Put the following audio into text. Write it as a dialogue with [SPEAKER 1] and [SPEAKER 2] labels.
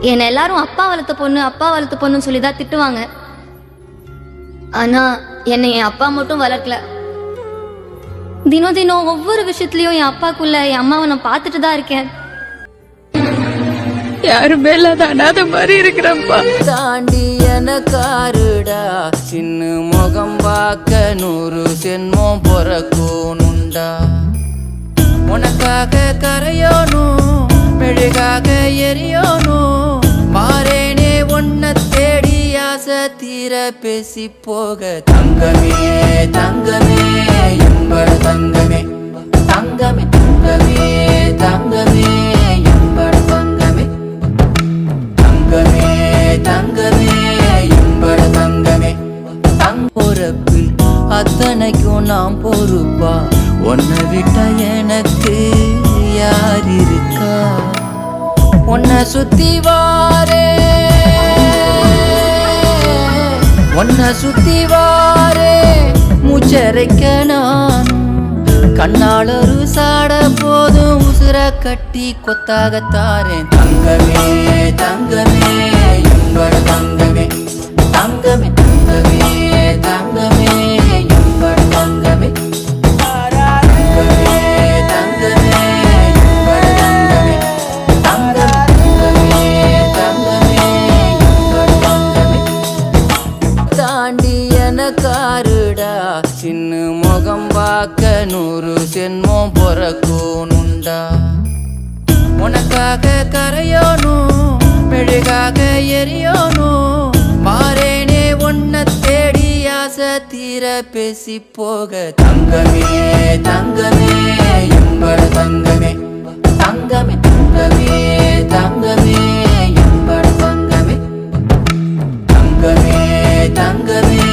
[SPEAKER 1] என்னை எல்லாரும் அப்பா வளர்த்த பொண்ணுன்னு சொல்லி தான் திட்டுவாங்க. ஆனா என்னை என் அப்பா மட்டும் வளர்க்கல. தினம் தினம் ஒவ்வொரு விஷயத்துலயும் என் அப்பாக்குள்ள என் அம்மாவை நான் பார்த்துட்டு தான் இருக்கேன்.
[SPEAKER 2] யாருமே இல்லாத அனாத மாதிரி இருக்கிறப்பா.
[SPEAKER 3] தாண்டி எனக்காருடா சின்ன முகம் பார்க்க 100 சென்மம் பொறக்கூனுண்டா. உனக்காக கரையோனும் மெழுகாக எரியோனும் மாறேனே உன்னை தேடி ஆசை தீர பேசி போக. தங்கமே தங்கமே எம்பட தங்கமே தங்கமே தங்கமே தங்கமே எம்பட தங்கமே தங்கமே தங்கமே எம்பட தங்கமே. பொறப்பு அத்தனைக்கும் நாம் பொறுப்பா, உன்னை விட்ட எனக்கு யார் இருக்கா? உன்னை சுத்தி வாரே மூச்சரைக்க நான் கண்ணால் ஒரு சாட போதும் உசுர கட்டி கொத்தாகத்தாரேன். தங்கமே தங்கமே எம்பட தங்கமே தங்கமே தங்கமே தங்கமே எம்பட தங்கமே தங்கமே தங்கமே எம்பட தங்கமே தங்கமே தங்கமே எம்பட தங்கமே. தாண்டி எனக்காருடா சின்ன முகம் பார்க்க 100 சென்மம் பொறக்கூனுண்டா. உனக்காக கரையோனும் மெழுகாக எரியோனும் மாறேனே உன்னை தேடி ஆசை தீர பேசி போக. தங்கமே தங்கமே எம்பட தங்கமே தங்கமே தங்கமே தங்கமே எம்பட தங்கமே தங்கமே தங்கமே